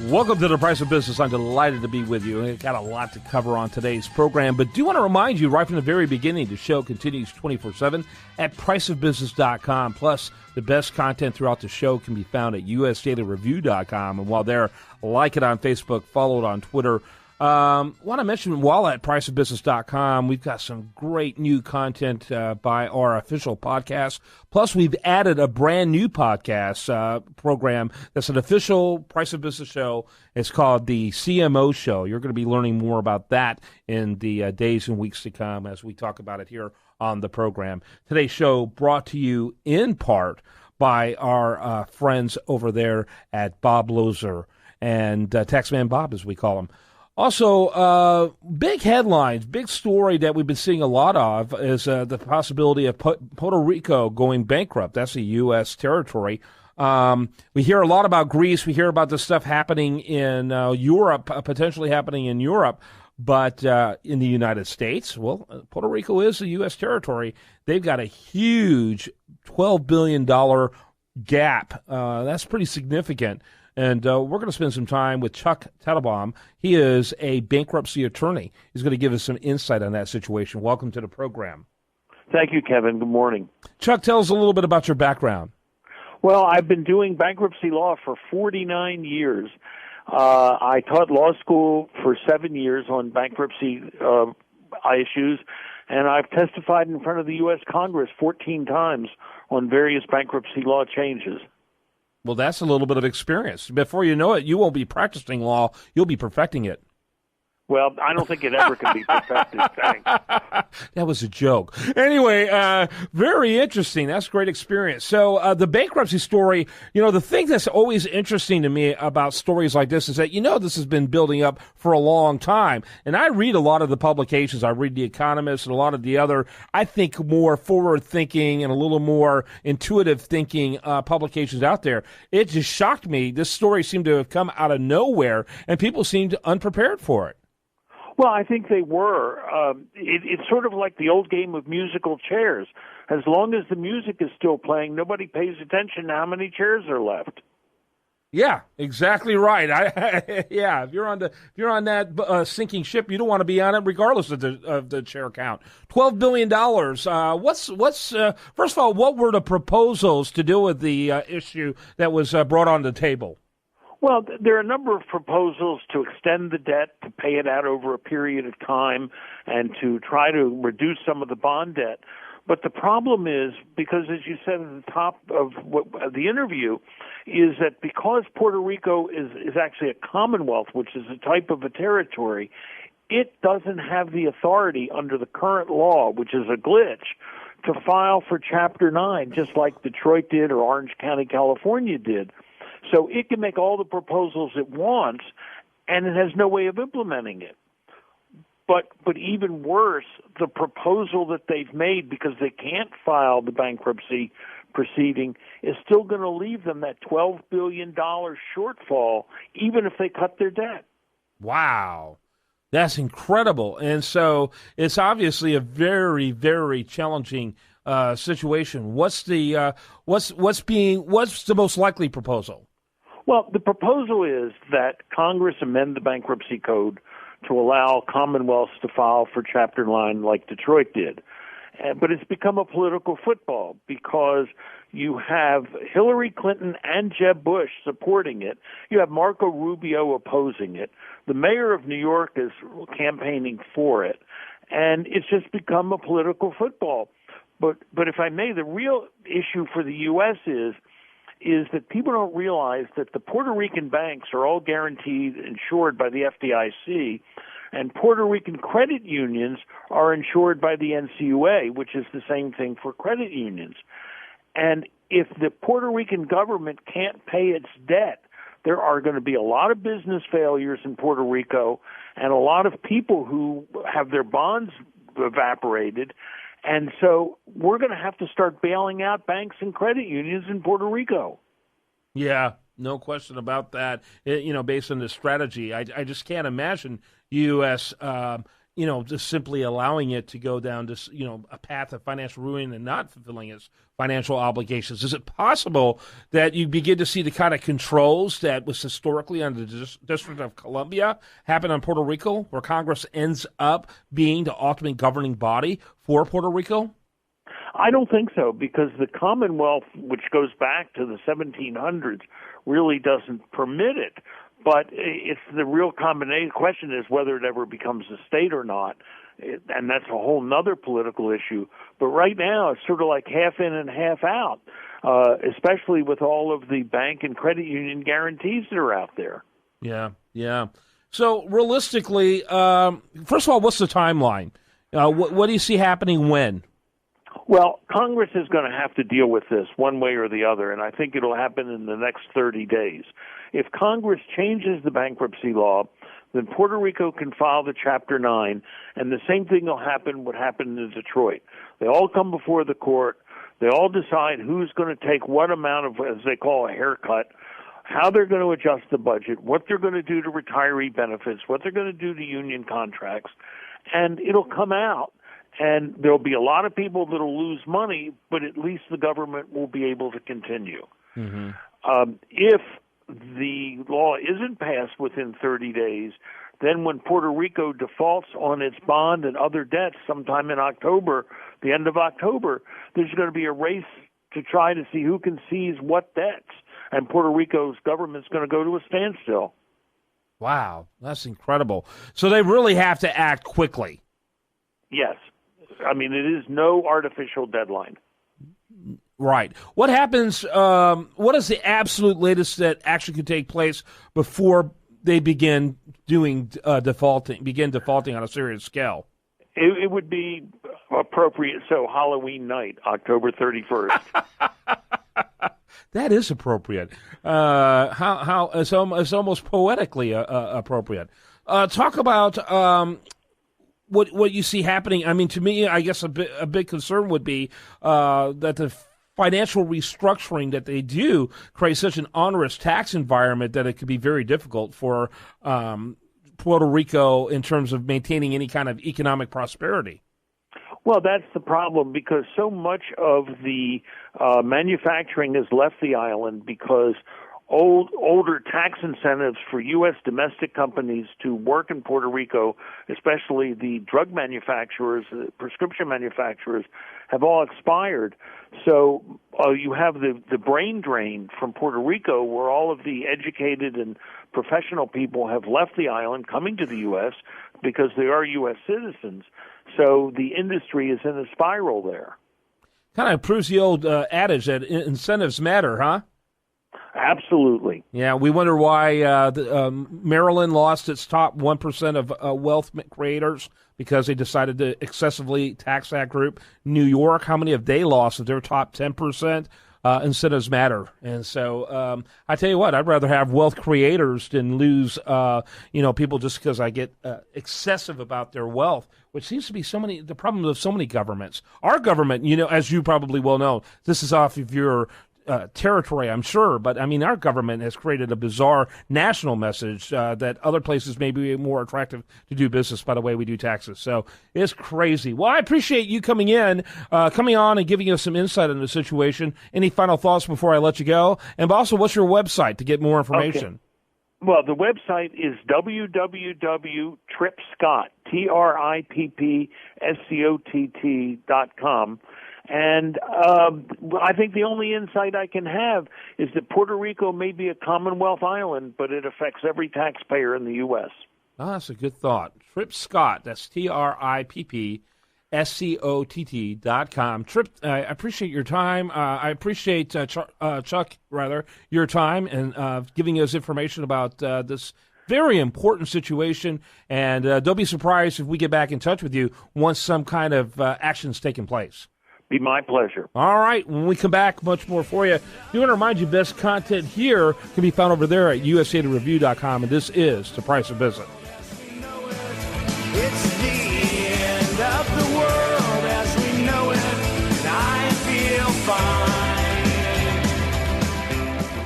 Welcome to The Price of Business. I'm delighted to be with you. We've got a lot to cover on today's program, but do want to remind you right from the very beginning, the show continues 24/7 at priceofbusiness.com. Plus, the best content throughout the show can be found at usdailyreview.com. And while there, like it on Facebook, follow it on Twitter. Want to mention, while at priceofbusiness.com, we've got some great new content by our official podcast. Plus, we've added a brand new podcast program that's an official Price of Business show. It's called the CMO Show. You're going to be learning more about that in the days and weeks to come as we talk about it here on the program. Today's show brought to you in part by our friends over there at Bob Lozer and Taxman Bob, as we call him. Also, big headlines, big story that we've been seeing a lot of is the possibility of Puerto Rico going bankrupt. That's a U.S. territory. We hear a lot about Greece. We hear about this stuff happening in Europe, potentially happening in Europe. But in the United States, well, Puerto Rico is a U.S. territory. They've got a huge $12 billion gap. That's pretty significant. And we're going to spend some time with Chuck Tatelbaum. He is a bankruptcy attorney. He's going to give us some insight on that situation. Welcome to the program. Thank you, Kevin. Good morning. Chuck, tell us a little bit about your background. Well, I've been doing bankruptcy law for 49 years. I taught law school for 7 years on bankruptcy issues, and I've testified in front of the U.S. Congress 14 times on various bankruptcy law changes. Well, that's a little bit of experience. Before you know it, you won't be practicing law. You'll be perfecting it. Well, I don't think it ever can be perfected. Thanks. That was a joke. Anyway, very interesting. That's a great experience. So the bankruptcy story, the thing that's always interesting to me about stories like this is that, this has been building up for a long time. And I read a lot of the publications. I read The Economist and a lot of the other, I think, more forward-thinking and a little more intuitive-thinking publications out there. It just shocked me. This story seemed to have come out of nowhere, and people seemed unprepared for it. Well, I think they were. It's sort of like the old game of musical chairs. As long as the music is still playing, nobody pays attention to how many chairs are left. Yeah, exactly right. If you're on that sinking ship, you don't want to be on it, regardless of the chair count. $12 billion. First of all, what were the proposals to deal with the issue that was brought on the table? Well, there are a number of proposals to extend the debt, to pay it out over a period of time, and to try to reduce some of the bond debt. But the problem is, because as you said at the top of the interview, is that because Puerto Rico is actually a commonwealth, which is a type of a territory, it doesn't have the authority under the current law, which is a glitch, to file for Chapter 9, just like Detroit did or Orange County, California did. So it can make all the proposals it wants, and it has no way of implementing it. But even worse, the proposal that they've made, because they can't file the bankruptcy proceeding, is still going to leave them that $12 billion shortfall, even if they cut their debt. Wow. That's incredible. And so it's obviously a very, very challenging situation. What's the most likely proposal? Well, the proposal is that Congress amend the bankruptcy code to allow commonwealths to file for Chapter 9 like Detroit did. But it's become a political football because you have Hillary Clinton and Jeb Bush supporting it. You have Marco Rubio opposing it. The mayor of New York is campaigning for it. And it's just become a political football. But if I may, the real issue for the U.S. is that people don't realize that the Puerto Rican banks are all guaranteed, insured by the FDIC, and Puerto Rican credit unions are insured by the NCUA, which is the same thing for credit unions. And if the Puerto Rican government can't pay its debt, there are going to be a lot of business failures in Puerto Rico and a lot of people who have their bonds evaporated. And so we're going to have to start bailing out banks and credit unions in Puerto Rico. Yeah, no question about that. Based on this strategy, I just can't imagine U.S. just simply allowing it to go down to, a path of financial ruin and not fulfilling its financial obligations? Is it possible that you begin to see the kind of controls that was historically under the District of Columbia happen on Puerto Rico, where Congress ends up being the ultimate governing body for Puerto Rico? I don't think so, because the Commonwealth, which goes back to the 1700s, really doesn't permit it. But it's the real combination. Question is whether it ever becomes a state or not, and that's a whole nother political issue. But right now, it's sort of like half in and half out, especially with all of the bank and credit union guarantees that are out there. Yeah. So realistically, first of all, what's the timeline? What do you see happening when? Well, Congress is going to have to deal with this one way or the other, and I think it'll happen in the next 30 days. If Congress changes the bankruptcy law, then Puerto Rico can file the Chapter 9, and the same thing will happen what happened in Detroit. They all come before the court. They all decide who's going to take what amount of, as they call, a haircut, how they're going to adjust the budget, what they're going to do to retiree benefits, what they're going to do to union contracts, and it'll come out. And there'll be a lot of people that'll lose money, but at least the government will be able to continue. Mm-hmm. If the law isn't passed within 30 days, then when Puerto Rico defaults on its bond and other debts sometime in October, the end of October, there's going to be a race to try to see who can seize what debts. And Puerto Rico's government's going to go to a standstill. Wow, that's incredible. So they really have to act quickly. Yes. I mean, it is no artificial deadline. Right. What happens, what is the absolute latest that actually could take place before they begin defaulting on a serious scale? It would be appropriate, so Halloween night, October 31st. That is appropriate. How it's almost poetically appropriate. Talk about what you see happening. I mean, to me, I guess a big concern would be that the financial restructuring that they do creates such an onerous tax environment that it could be very difficult for Puerto Rico in terms of maintaining any kind of economic prosperity. Well, that's the problem, because so much of the manufacturing has left the island because older tax incentives for U.S. domestic companies to work in Puerto Rico, especially the drug manufacturers, the prescription manufacturers, have all expired. So you have the brain drain from Puerto Rico, where all of the educated and professional people have left the island, coming to the U.S. because they are U.S. citizens. So the industry is in a spiral there. Kind of proves the old adage that incentives matter, huh? Absolutely. Yeah, we wonder why Maryland lost its top 1% of wealth creators because they decided to excessively tax that group. New York, how many have they lost of their top 10%? Incentives matter. And so I tell you what, I'd rather have wealth creators than lose people just because I get excessive about their wealth, which seems to be the problem of so many governments. Our government, as you probably well know, this is off of your territory, I'm sure, but I mean, our government has created a bizarre national message that other places may be more attractive to do business by the way we do taxes. So it's crazy. Well, I appreciate you coming on and giving us some insight into the situation. Any final thoughts before I let you go? And also, what's your website to get more information? Okay. Well, the website is www.trippscott, TRIPPSCOTT.com. And I think the only insight I can have is that Puerto Rico may be a Commonwealth island, but it affects every taxpayer in the U.S. Oh, that's a good thought. Tripp Scott, that's TRIPPSCOTT.com. Tripp, I appreciate your time. I appreciate, Chuck, your time and giving us information about this very important situation. And don't be surprised if we get back in touch with you once some kind of action's taken place. Be my pleasure. All right. When we come back, much more for you. We want to remind you, best content here can be found over there at usatoreview.com, and this is The Price of Business.